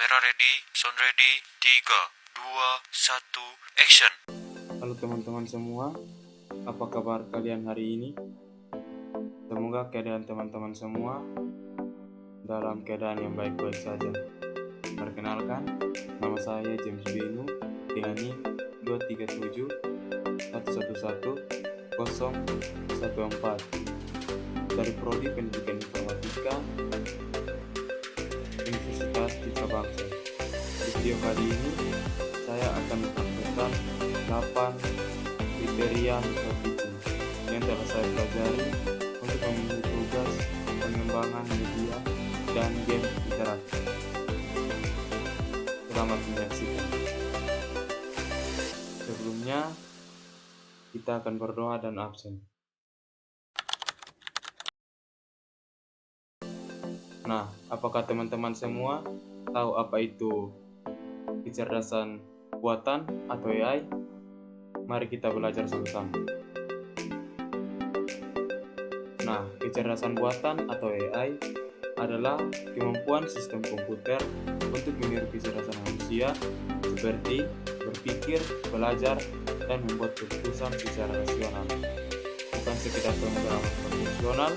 Kamera ready, sound ready, 3, 2, 1, action. Halo teman-teman semua, apa kabar kalian hari ini? Semoga keadaan teman-teman semua dalam keadaan yang baik-baik saja. Perkenalkan, nama saya James Benu dengan NIM 237 111 014 dari Prodi Pendidikan Informatika Universitas Citra Bangsa. Di video kali ini saya akan menguploadkan 8 kriteria microfishing yang telah saya pelajari untuk memenuhi tugas pengembangan media dan game interaktif. Selamat menyaksikan. Sebelumnya, kita akan berdoa dan absen. Nah, apakah teman-teman semua tahu apa itu kecerdasan buatan atau AI? Mari kita belajar sama-sama. Nah, kecerdasan buatan atau AI adalah kemampuan sistem komputer untuk meniru kecerdasan manusia seperti berpikir, belajar, dan membuat keputusan secara rasional. Bukan sekedar pemrograman konvensional,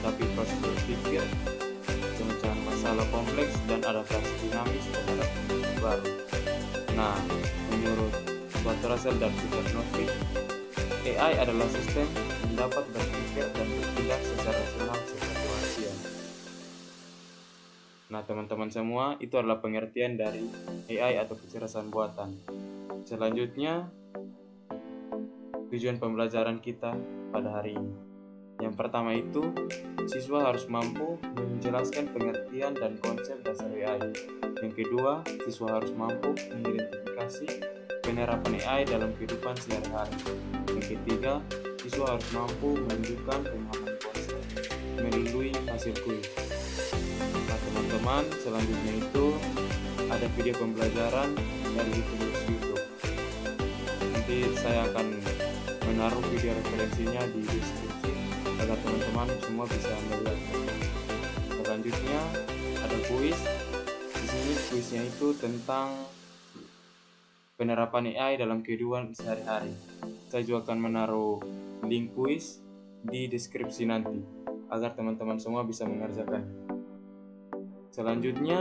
tetapi proses berpikir, pemecahan masalah kompleks, dan adaptasi dinamis terhadap kondisi baru. Nah, menurut Russell dan Peter Novick, AI adalah sistem yang dapat berpikir dan bertindak secara rasional seperti manusia. Nah, teman-teman semua, itu adalah pengertian dari AI atau kecerdasan buatan. Selanjutnya, tujuan pembelajaran kita pada hari ini. Yang pertama itu, siswa harus mampu menjelaskan pengertian dan konsep dasar AI. Yang kedua, siswa harus mampu mengidentifikasi penerapan AI dalam kehidupan sehari-hari. Yang ketiga, siswa harus mampu menunjukkan pemahaman konsep melalui hasil kuis. Nah, teman-teman, selanjutnya itu ada video pembelajaran dari YouTube. Nanti saya akan menaruh video referensinya di deskripsi agar teman-teman semua bisa melihat. Selanjutnya ada kuis. Di sini kuisnya itu tentang penerapan AI dalam kehidupan sehari-hari. Saya juga akan menaruh link kuis di deskripsi nanti agar teman-teman semua bisa mengerjakan. Selanjutnya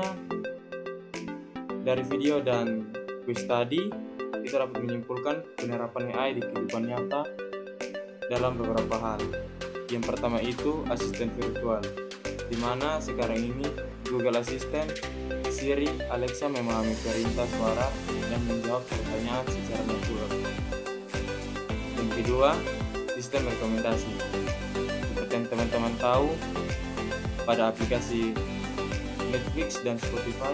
dari video dan kuis tadi kita dapat menyimpulkan penerapan AI di kehidupan nyata dalam beberapa hal. Yang pertama itu asisten virtual, di mana sekarang ini Google Assistant, Siri, Alexa memahami perintah suara dan menjawab pertanyaan secara natural. Yang kedua, sistem rekomendasi. Seperti yang teman-teman tahu, pada aplikasi Netflix dan Spotify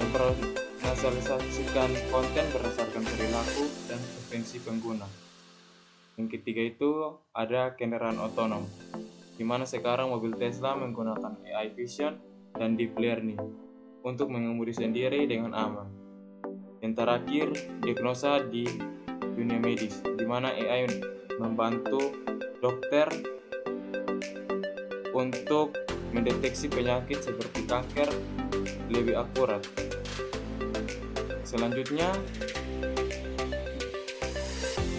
mempersonalisasikan konten berdasarkan perilaku dan preferensi pengguna. Yang ketiga itu ada kendaraan otonom, di mana sekarang mobil Tesla menggunakan AI Vision dan Deep Learning untuk mengemudi sendiri dengan aman. Yang terakhir, diagnosa di dunia medis, di mana AI membantu dokter untuk mendeteksi penyakit seperti kanker lebih akurat. Selanjutnya,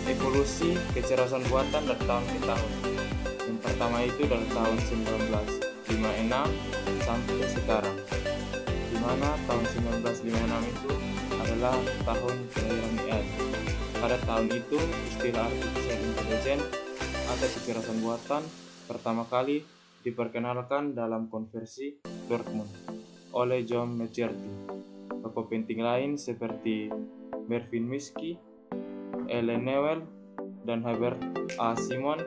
evolusi kecerdasan buatan dari tahun ke tahun. Yang pertama itu dari tahun 1956 sampai sekarang, di mana tahun 1956 itu adalah tahun kelahiran AI. Pada tahun itu, istilah artificial intelligence atau kecerdasan buatan pertama kali diperkenalkan dalam konferensi Dortmund oleh John McCarthy. Tokoh penting lain seperti Mervyn Minsky, Ellen Newell, dan Herbert A. Simon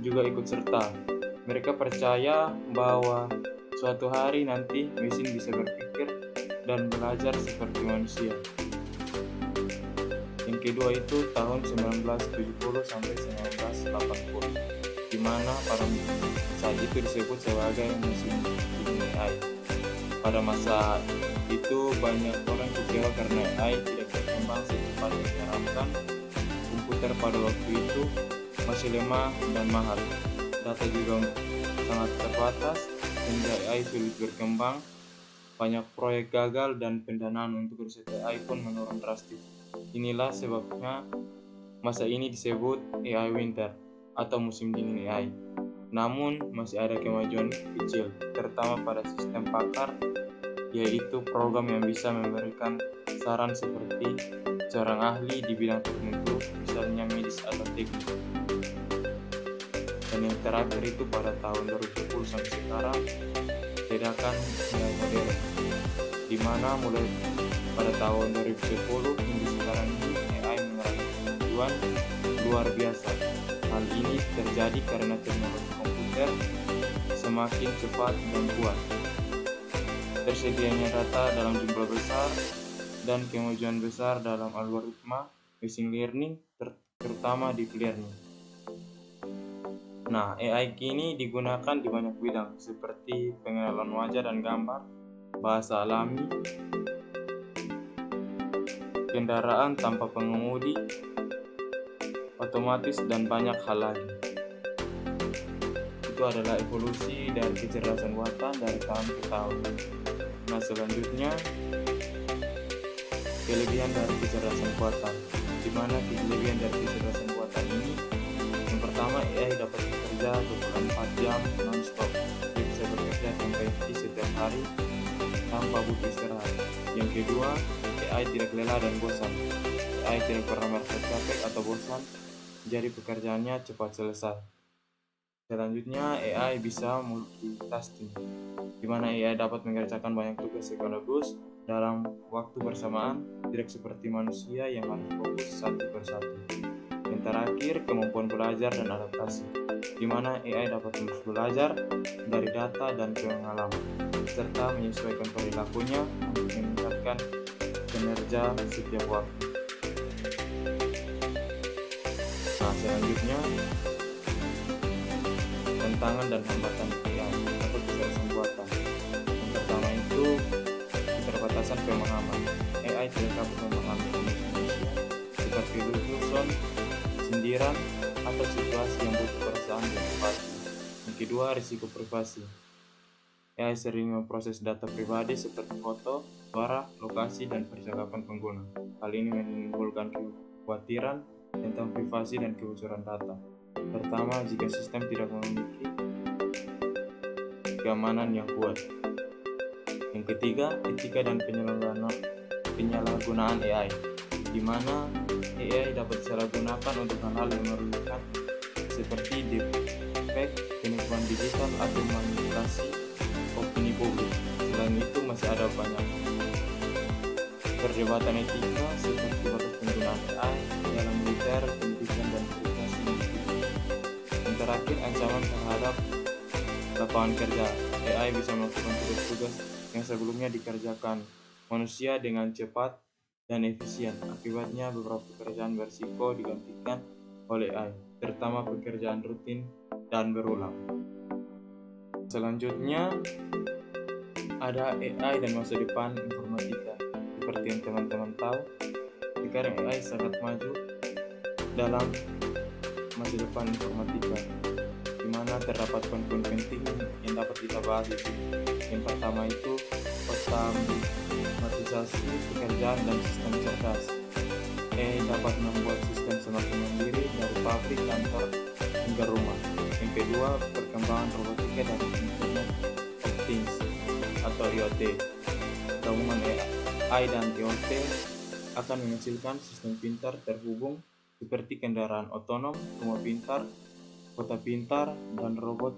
juga ikut serta. Mereka percaya bahwa suatu hari nanti mesin bisa berpikir dan belajar seperti manusia. Yang kedua itu tahun 1970 sampai 1980, di mana pada saat itu disebut sebagai mesin AI. Pada masa itu banyak orang kecewa karena AI tidak berkembang secepat yang diharapkan. Komputer pada waktu itu masih lemah dan mahal. Data juga sangat terbatas sehingga AI sulit berkembang banyak proyek gagal dan pendanaan untuk riset AI pun menurun drastis. Inilah sebabnya masa ini disebut AI winter atau musim dingin AI. Namun masih ada kemajuan kecil, terutama pada sistem pakar, yaitu program yang bisa memberikan saran seperti seorang ahli di bidang tertentu, misalnya medis atau teknik. Dan yang terakhir itu pada tahun 2010 sampai sekarang, ledakan AI modern, di mana mulai pada tahun 2010 hingga sekarang ini AI mengalami kemajuan luar biasa. Hal ini terjadi karena teknologi komputer semakin cepat dan kuat, tersedianya data dalam jumlah besar, dan kemajuan besar dalam algoritma machine learning, terutama deep learning. Nah, AI kini digunakan di banyak bidang seperti pengenalan wajah dan gambar, bahasa alami, kendaraan tanpa pengemudi, otomatis, dan banyak hal lagi. Itu adalah evolusi dari kecerdasan buatan dari tahun ke tahun. Nah, selanjutnya kelebihan dari kecerdasan buatan. Di mana kelebihan dari kecerdasan buatan ini? Yang pertama, AI dapat bekerja 24 jam non-stop. Dia bisa bekerja sampai setiap hari tanpa butuh istirahat. Yang kedua, AI tidak lelah dan bosan. AI tidak pernah merasa capek atau bosan, jadi pekerjaannya cepat selesai. Selanjutnya, AI bisa multitasking, di mana AI dapat mengerjakan banyak tugas sekaligus dalam waktu bersamaan, tidak seperti manusia yang harus fokus satu persatu. Yang terakhir, kemampuan belajar dan adaptasi, di mana AI dapat terus belajar dari data dan pengalaman, serta menyesuaikan perilakunya untuk meningkatkan kinerja setiap waktu. Nah, selanjutnya, tantangan dan hambatan AI atau kecerdasan buatan. Yang pertama itu keterbatasan pemahaman. AI tidak dapat memahami emosi manusia seperti lucuson, sindiran, atau situasi yang butuh perasaan dan empati. Yang kedua, risiko privasi. AI sering memproses data pribadi seperti foto, suara, lokasi, dan percakapan pengguna. Hal ini menimbulkan kekhawatiran tentang privasi dan kebocoran data. Pertama, jika sistem tidak memiliki keamanan yang kuat. Yang ketiga, etika dan penyalahgunaan AI, di mana AI dapat disalahgunakan untuk hal-hal yang merugikan seperti deepfake, penipuan digital, atau manipulasi opini publik. Selain itu, masih ada banyak perdebatan etika seperti batas penggunaan AI dalam militer, pendidikan, dan privasi individu. Yang terakhir, ancaman terhadap lapangan kerja. AI bisa melakukan tugas-tugas yang sebelumnya dikerjakan manusia dengan cepat dan efisien. Akibatnya, beberapa pekerjaan berisiko digantikan oleh AI, terutama pekerjaan rutin dan berulang. Selanjutnya, ada AI dan masa depan informatika. Seperti yang teman-teman tahu, sekarang AI sangat maju dalam masa depan informatika, di mana terdapat poin-poin penting yang dapat kita bahas di sini. Yang pertama itu otomatisasi pekerjaan dan sistem cerdas. AI dapat membuat sistem semakin mandiri dari pabrik, kantor, hingga rumah. Yang kedua, perkembangan robotika dan Internet of Things atau IoT. Gabungan AI dan IoT akan menghasilkan sistem pintar terhubung seperti kendaraan otonom, rumah pintar, kota pintar, dan robot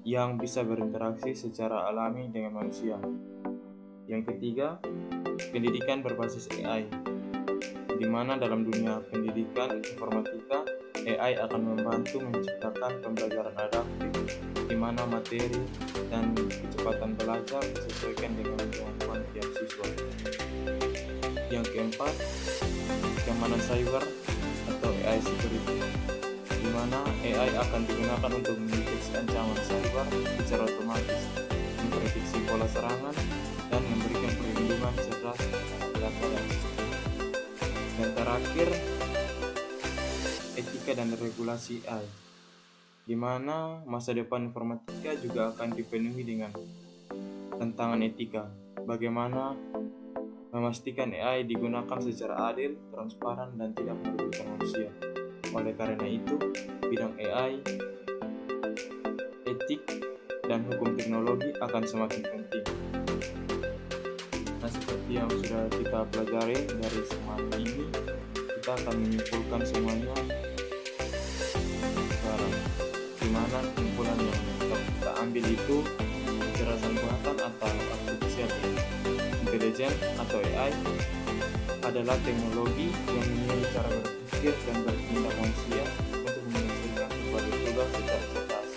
yang bisa berinteraksi secara alami dengan manusia. Yang ketiga, pendidikan berbasis AI, di mana dalam dunia pendidikan informatika, AI akan membantu menciptakan pembelajaran adaptif, di mana materi dan kecepatan belajar disesuaikan dengan kemampuan tiap siswa. Yang keempat, keamanan cyber atau AI security, di mana AI akan digunakan untuk mendeteksi ancaman cyber secara otomatis, memprediksi pola serangan, dan memberikan perlindungan cerdas terhadap data dan sistem. Dan terakhir, etika dan regulasi AI, di mana masa depan informatika juga akan dipenuhi dengan tantangan etika, bagaimana memastikan AI digunakan secara adil, transparan, dan tidak merugikan manusia. Oleh karena itu, bidang AI, etik, dan hukum teknologi akan semakin penting. Nah, seperti yang sudah kita pelajari dari semua ini, kita akan menyimpulkan semuanya sekarang. Dimana kesimpulan yang kita ambil itu kecerdasan buatan atau artificial intelligence atau AI adalah teknologi yang meniru cara berpikir dan bertindak manusia untuk menyelesaikan berbagai tugas secara cerdas.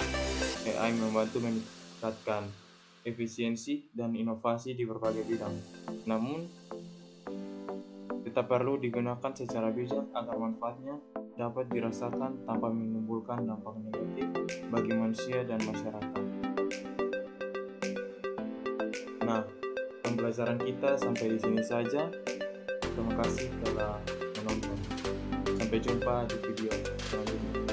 AI membantu meningkatkan efisiensi dan inovasi di berbagai bidang. Namun, tetap perlu digunakan secara bijak agar manfaatnya dapat dirasakan tanpa menimbulkan dampak negatif bagi manusia dan masyarakat. Nah, pembelajaran kita sampai di sini saja. Terima kasih telah menonton. Sampai jumpa di video selanjutnya.